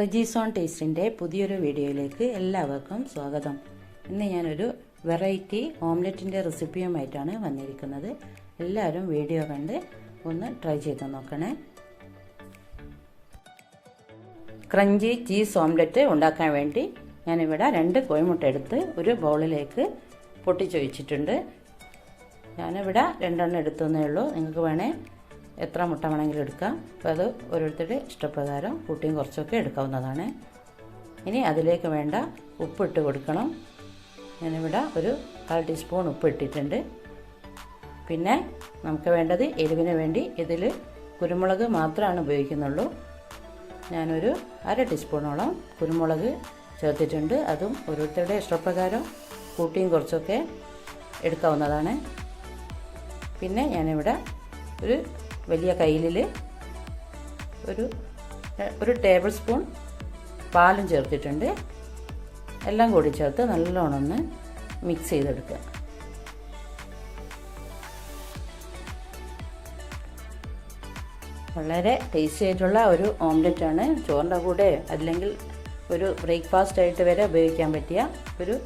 റജീസ് on ടേസ്റ്റിൻ്റെ പുതിയൊരു വീഡിയോയിലേക്ക് എല്ലാവർക്കും സ്വാഗതം. ഇന്ന് ഞാനൊരു വെറൈറ്റി ഓംലെറ്റിൻ്റെ റെസിപ്പിയുമായിട്ടാണ് വന്നിരിക്കുന്നത്. എല്ലാവരും വീഡിയോ കണ്ട് ഒന്ന് ട്രൈ ചെയ്ത് നോക്കണേ. ക്രഞ്ചി ചീസ് ഓംലെറ്റ് ഉണ്ടാക്കാൻ വേണ്ടി ഞാനിവിടെ 2 കോഴിമുട്ട എടുത്ത് ഒരു ബൗളിലേക്ക് പൊട്ടിച്ചൊഴിച്ചിട്ടുണ്ട്. ഞാനിവിടെ 2 എണ്ണം എടുത്തേ ഉള്ളൂ. നിങ്ങൾക്ക് വേണേൽ എത്ര മുട്ട വേണമെങ്കിലും എടുക്കാം. അപ്പോൾ അത് ഓരോരുത്തരുടെ ഇഷ്ടപ്രകാരം കൂട്ടിയും കുറച്ചൊക്കെ എടുക്കാവുന്നതാണ്. ഇനി അതിലേക്ക് വേണ്ട ഉപ്പിട്ട് കൊടുക്കണം. ഞാനിവിടെ ഒരു 1/2 ടീസ്പൂൺ ഉപ്പ് ഇട്ടിട്ടുണ്ട്. പിന്നെ നമുക്ക് വേണ്ടത് എരിവിന് വേണ്ടി ഇതിൽ കുരുമുളക് മാത്രമാണ് ഉപയോഗിക്കുന്നുള്ളൂ. ഞാനൊരു 1/2 ടീസ്പൂണോളം കുരുമുളക് ചേർത്തിട്ടുണ്ട്. അതും ഓരോരുത്തരുടെ ഇഷ്ടപ്രകാരം കൂട്ടിയും കുറച്ചൊക്കെ എടുക്കാവുന്നതാണ്. പിന്നെ ഞാനിവിടെ ഒരു വലിയ കയ്യിലിൽ ഒരു ടേബിൾ സ്പൂൺ പാലും ചേർത്തിട്ടുണ്ട്. എല്ലാം കൂടി ചേർത്ത് നല്ലോണം ഒന്ന് മിക്സ് ചെയ്തെടുക്കുക. വളരെ ടേസ്റ്റി ആയിട്ടുള്ള ഒരു ഓംലെറ്റാണ്. ചോറിൻ്റെ കൂടെ അല്ലെങ്കിൽ ഒരു ബ്രേക്ക്ഫാസ്റ്റ് ആയിട്ട് വരെ ഉപയോഗിക്കാൻ പറ്റിയ ഒരു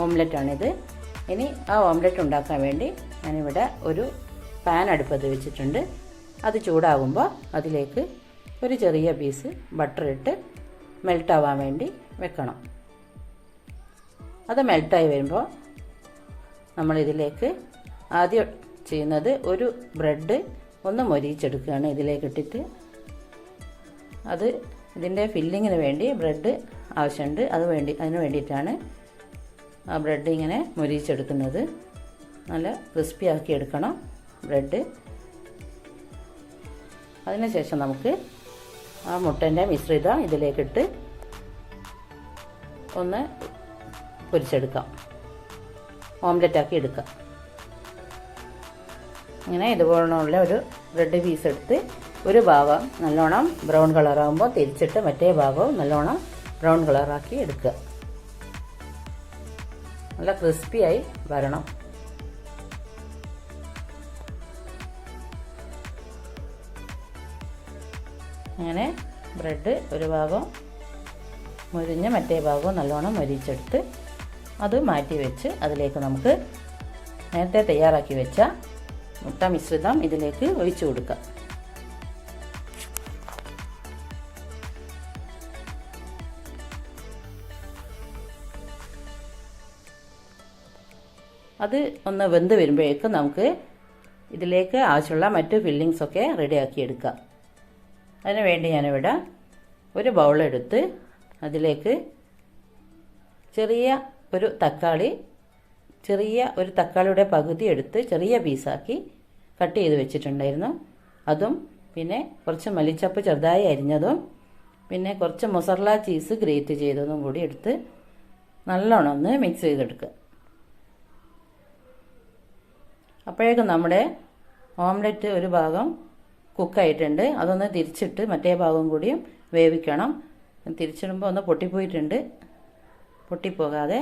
ഓംലെറ്റാണിത്. ഇനി ആ ഓംലെറ്റ് ഉണ്ടാക്കാൻ വേണ്ടി ഞാനിവിടെ ഒരു പാൻ അടുപ്പത്ത് വെച്ചിട്ടുണ്ട്. അത് ചൂടാകുമ്പോൾ അതിലേക്ക് ഒരു ചെറിയ പീസ് ബട്ടർ ഇട്ട് മെൽട്ടാവാൻ വേണ്ടി വെക്കണം. അത് മെൽട്ടായി വരുമ്പോൾ നമ്മളിതിലേക്ക് ആദ്യം ചെയ്യുന്നത് ഒരു ബ്രെഡ് ഒന്ന് മൊരിയിച്ചെടുക്കുകയാണ്. ഇതിലേക്ക് ഇട്ടിട്ട് അത് ഇതിൻ്റെ ഫില്ലിങ്ങിന് വേണ്ടി ബ്രെഡ് ആവശ്യമുണ്ട്. അതിന് വേണ്ടിയിട്ടാണ് ആ ബ്രെഡ് ഇങ്ങനെ മൊരിയിച്ചെടുക്കുന്നത്. നല്ല ക്രിസ്പി ആക്കി എടുക്കണം ബ്രെഡ്. അതിനുശേഷം നമുക്ക് ആ മുട്ടൻ്റെ മിശ്രിതം ഇതിലേക്കിട്ട് ഒന്ന് പൊരിച്ചെടുക്കാം, ഓംലെറ്റാക്കി എടുക്കാം. ഇങ്ങനെ ഇതുപോലുള്ള ഒരു ബ്രെഡ് പീസ് എടുത്ത് ഒരു ഭാഗം നല്ലോണം ബ്രൗൺ കളറാകുമ്പോൾ തിരിച്ചിട്ട് മറ്റേ ഭാഗവും നല്ലോണം ബ്രൗൺ കളറാക്കി എടുക്കുക. നല്ല ക്രിസ്പിയായി വരണം. അങ്ങനെ ബ്രെഡ് ഒരു ഭാഗം മൊരിഞ്ഞ് മറ്റേ ഭാഗവും നല്ലോണം മൊരിച്ചെടുത്ത് അത് മാറ്റി വെച്ച് അതിലേക്ക് നമുക്ക് നേരത്തെ തയ്യാറാക്കി വെച്ച മുട്ട മിശ്രിതം ഇതിലേക്ക് ഒഴിച്ചു കൊടുക്കുക. അത് ഒന്ന് വെന്ത് വരുമ്പോഴേക്കും നമുക്ക് ഇതിലേക്ക് ആവശ്യമുള്ള മറ്റു ഫില്ലിങ്സൊക്കെ റെഡിയാക്കി എടുക്കാം. അതിന് വേണ്ടി ഞാനിവിടെ ഒരു ബൗളെടുത്ത് അതിലേക്ക് ചെറിയ ഒരു തക്കാളിയുടെ പകുതി എടുത്ത് ചെറിയ പീസാക്കി കട്ട് ചെയ്ത് വെച്ചിട്ടുണ്ടായിരുന്നു. അതും പിന്നെ കുറച്ച് മല്ലിച്ചപ്പ് ചെറുതായി അരിഞ്ഞതും പിന്നെ കുറച്ച് മൊസറല്ല ചീസ് ഗ്രേറ്റ് ചെയ്തതും കൂടി എടുത്ത് നല്ലോണം ഒന്ന് മിക്സ് ചെയ്തെടുക്കുക. അപ്പോഴേക്കും നമ്മുടെ ഓംലെറ്റ് ഒരു ഭാഗം കുക്കായിട്ടുണ്ട്. അതൊന്ന് തിരിച്ചിട്ട് മറ്റേ ഭാഗം കൂടിയും വേവിക്കണം. തിരിച്ചിടുമ്പോൾ ഒന്ന് പൊട്ടിപ്പോയിട്ടുണ്ട്. പൊട്ടിപ്പോകാതെ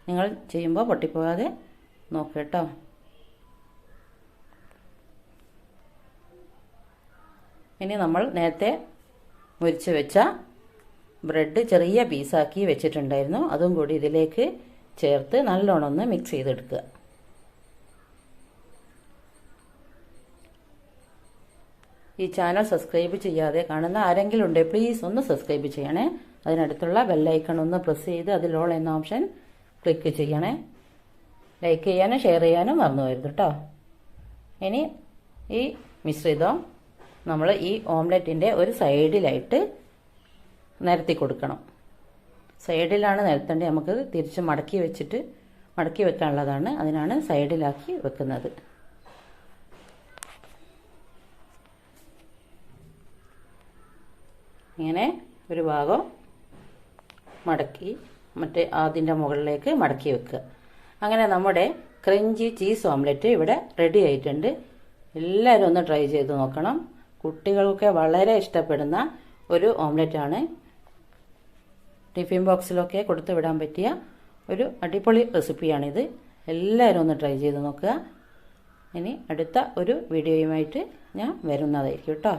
നിങ്ങൾ ചെയ്യുമ്പോൾ പൊട്ടിപ്പോകാതെ നോക്കുക കേട്ടോ. ഇനി നമ്മൾ നേരത്തെ മുരിച്ച് വെച്ച ബ്രെഡ് ചെറിയ പീസാക്കി വെച്ചിട്ടുണ്ടായിരുന്നു. അതും കൂടി ഇതിലേക്ക് ചേർത്ത് നല്ലോണം ഒന്ന് മിക്സ് ചെയ്തെടുക്കുക. ഈ ചാനൽ സബ്സ്ക്രൈബ് ചെയ്യാതെ കാണുന്ന ആരെങ്കിലും ഉണ്ടെങ്കിൽ പ്ലീസ് ഒന്ന് സബ്സ്ക്രൈബ് ചെയ്യണേ. അതിനടുത്തുള്ള ബെല്ലൈക്കൺ ഒന്ന് പ്രസ് ചെയ്ത് അതിൽ ഓൾ എന്ന ഓപ്ഷൻ ക്ലിക്ക് ചെയ്യണേ. ലൈക്ക് ചെയ്യാനും ഷെയർ ചെയ്യാനും മറന്നു പോകരുത് കേട്ടോ. ഇനി ഈ മിശ്രിതം നമ്മൾ ഈ ഓംലെറ്റിൻ്റെ ഒരു സൈഡിലായിട്ട് നിരത്തി കൊടുക്കണം. സൈഡിലാണ് നിരത്തേണ്ടത്. നമുക്ക് തിരിച്ച് മടക്കി വെക്കാനുള്ളതാണ്. അതിനാണ് സൈഡിലാക്കി വെക്കുന്നത്. ഇങ്ങനെ ഒരു ഭാഗം മടക്കി അതിൻ്റെ മുകളിലേക്ക് മടക്കി വെക്കുക. അങ്ങനെ നമ്മുടെ ക്രഞ്ചി ചീസ് ഓംലെറ്റ് ഇവിടെ റെഡി ആയിട്ടുണ്ട്. എല്ലാവരും ഒന്ന് ട്രൈ ചെയ്ത് നോക്കണം. കുട്ടികൾക്ക് വളരെ ഇഷ്ടപ്പെടുന്ന ഒരു ഓംലെറ്റാണ്. ടിഫിൻ ബോക്സിലൊക്കെ കൊടുത്തു വിടാൻ പറ്റിയ ഒരു അടിപൊളി റെസിപ്പിയാണിത്. എല്ലാവരും ഒന്ന് ട്രൈ ചെയ്ത് നോക്കുക. ഇനി അടുത്ത ഒരു വീഡിയോയുമായിട്ട് ഞാൻ വരുന്നതായിരിക്കും കേട്ടോ.